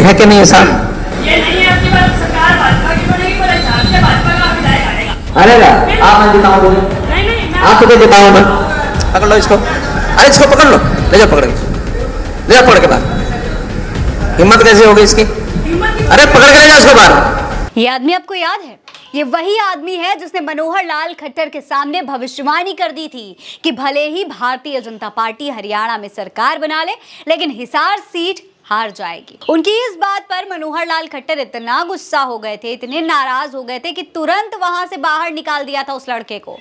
है कि नहीं ऐसा? ये नहीं है आपकी बात, सरकार भाजपा की बनेगी पर हिसाब से भाजपा का विधायक आएगा। आएगा? आप मैं जिताऊं बोले? नहीं आप तो जिताऊं मैं? पकड़ लो इसको, अरे इसको पकड़ लो, ले जाओ पकड़ के, ले जाओ पकड़ के बाहर। हिम्मत कैसे होगी इसकी? अरे पकड़ के ले जाओ इसको बाहर। ये आदमी आपको याद है? ये वही आदमी है जिसने मनोहर लाल खट्टर के सामने भविष्यवाणी कर दी थी कि भले ही भारतीय जनता पार्टी हरियाणा में सरकार बना ले, लेकिन हिसार सीट हार जाएगी। उनकी इस बात पर मनोहर लाल खट्टर इतना गुस्सा हो गए थे, इतने नाराज हो गए थे कि तुरंत वहां से बाहर निकाल दिया था उस लड़के को।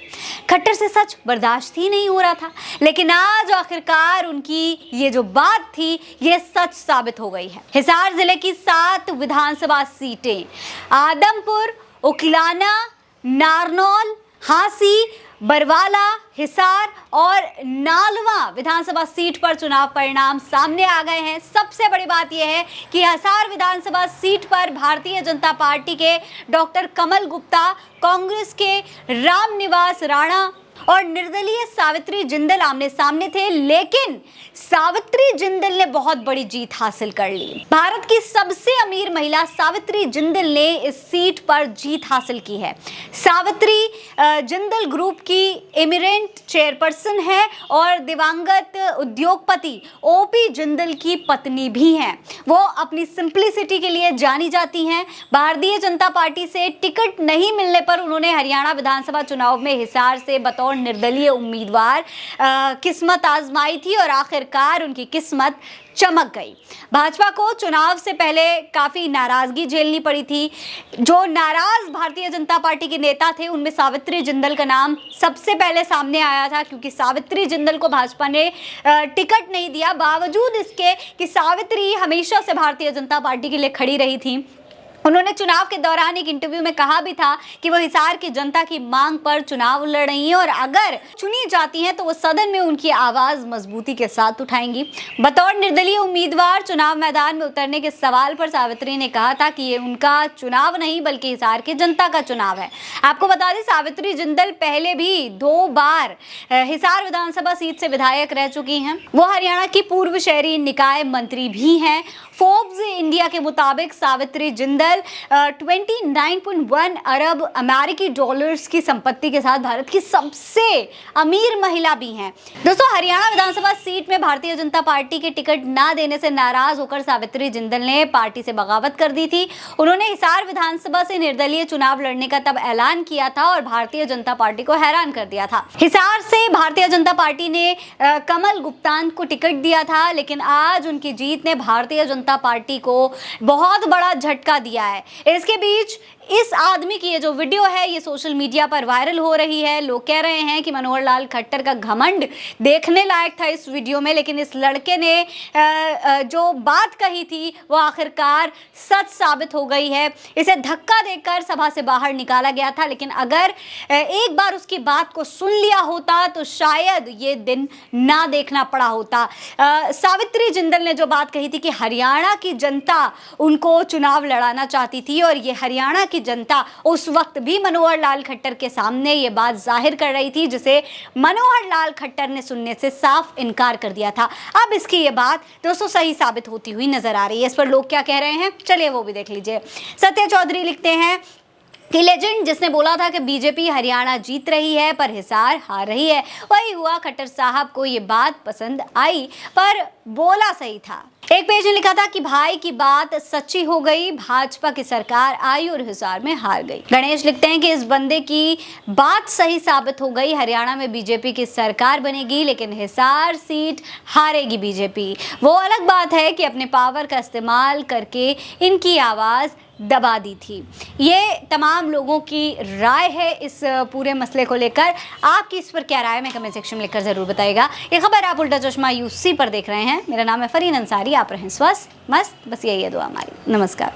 खट्टर से सच बर्दाश्त ही नहीं हो रहा था, लेकिन आज आखिरकार उनकी ये जो बात थी ये सच साबित हो गई है। हिसार जिले की 7 विधानसभा सीटें आदमपुर, उकलाना, नारनौल, हांसी, बरवाला, हिसार और नालवा विधानसभा सीट पर चुनाव परिणाम सामने आ गए हैं। सबसे बड़ी बात यह है कि हिसार विधानसभा सीट पर भारतीय जनता पार्टी के डॉक्टर कमल गुप्ता, कांग्रेस के रामनिवास राणा और निर्दलीय सावित्री जिंदल आमने सामने थे, लेकिन सावित्री जिंदल ने बहुत बड़ी जीत हासिल कर ली। भारत की सबसे अमीर महिला सावित्री जिंदल ने इस सीट पर जीत हासिल की है। सावित्री जिंदल ग्रुप की एमिरेंट चेयरपर्सन है और दिवंगत उद्योगपति ओपी जिंदल की पत्नी भी हैं। वो अपनी सिंप्लिसिटी के लिए जानी जाती हैं। भारतीय जनता पार्टी से टिकट नहीं मिलने पर उन्होंने हरियाणा विधानसभा चुनाव में हिसार से बतौर निर्दलीय उम्मीदवार किस्मत आजमाई थी और आखिरकार उनकी किस्मत चमक गई। भाजपा को चुनाव से पहले काफी नाराजगी झेलनी पड़ी थी। जो नाराज भारतीय जनता पार्टी के नेता थे उनमें सावित्री जिंदल का नाम सबसे पहले सामने आया था, क्योंकि सावित्री जिंदल को भाजपा ने टिकट नहीं दिया, बावजूद इसके कि सावित्री हमेशा से भारतीय जनता पार्टी के लिए खड़ी रही थी। उन्होंने चुनाव के दौरान एक इंटरव्यू में कहा भी था कि वो हिसार की जनता की मांग पर चुनाव लड़ रही हैं और अगर चुनी जाती हैं तो वो सदन में उनकी आवाज मजबूती के साथ उठाएंगी। बतौर निर्दलीय उम्मीदवार चुनाव मैदान में उतरने के सवाल पर सावित्री ने कहा था कि ये उनका चुनाव नहीं बल्कि हिसार की जनता का चुनाव है। आपको बता दें, सावित्री जिंदल पहले भी 2 बार हिसार विधानसभा सीट से विधायक रह चुकी हैं। वो हरियाणा की पूर्व शहरी निकाय मंत्री भी हैं। फोर्ब्स इंडिया के मुताबिक सावित्री जिंदल 29.1 अरब अमेरिकी डॉलर्स की संपत्ति के साथ भारत की सबसे अमीर महिला भी हैं। दोस्तों, हरियाणा विधानसभा सीट में भारतीय जनता पार्टी के टिकट ना देने से नाराज होकर सावित्री जिंदल ने पार्टी से बगावत कर दी थी। उन्होंने हिसार विधानसभा से निर्दलीय चुनाव लड़ने का तब ऐलान किया था और भारतीय जनता पार्टी को हैरान कर दिया था। हिसार से भारतीय जनता पार्टी ने कमल गुप्तान को टिकट दिया था, लेकिन आज उनकी जीत ने भारतीय जनता पार्टी को बहुत बड़ा झटका दिया है। इसके बीच इस आदमी की ये जो वीडियो है ये सोशल मीडिया पर वायरल हो रही है। लोग कह रहे हैं कि मनोहर लाल खट्टर का घमंड देखने लायक था इस वीडियो में, लेकिन इस लड़के ने जो बात कही थी वो आखिरकार सच साबित हो गई है। इसे धक्का देकर सभा से बाहर निकाला गया था, लेकिन अगर एक बार उसकी बात को सुन लिया होता तो शायद ये दिन ना देखना पड़ा होता। सावित्री जिंदल ने जो बात कही थी कि हरियाणा की जनता उनको चुनाव लड़ाना चाहती थी और ये हरियाणा की जनता उस वक्त भी मनोहर लाल खट्टर के सामने ये बात जाहिर कर रही थी, जिसे मनोहर लाल खट्टर ने सुनने से साफ इनकार कर दिया था। अब इसकी ये बात दोस्तों सही साबित होती हुई नजर आ रही है। इस पर लोग क्या कह रहे हैं, चलिए वो भी देख लीजिए। सत्य चौधरी लिखते हैं कि लेजेंड जिसने बोला था कि बीजेपी हरियाणा जीत रही है पर हिसार हार रही है, वही हुआ। खट्टर साहब को ये बात पसंद आई पर बोला सही था। एक पेज ने लिखा था कि भाई की बात सच्ची हो गई, भाजपा की सरकार आई और हिसार में हार गई। गणेश लिखते हैं कि इस बंदे की बात सही साबित हो गई, हरियाणा में बीजेपी की सरकार बनेगी लेकिन हिसार सीट हारेगी बीजेपी। वो अलग बात है कि अपने पावर का इस्तेमाल करके इनकी आवाज दबा दी थी। ये तमाम लोगों की राय है इस पूरे मसले को लेकर। आपकी इस पर क्या राय है, मैं कमेंट सेक्शन में लिखकर जरूर बताइएगा। ये खबर आप उल्टा चश्मा यूसी पर देख रहे हैं। मेरा नाम है फरीन अंसारी। आप रहें स्वस्थ मस्त, बस यही है दुआ हमारी। नमस्कार।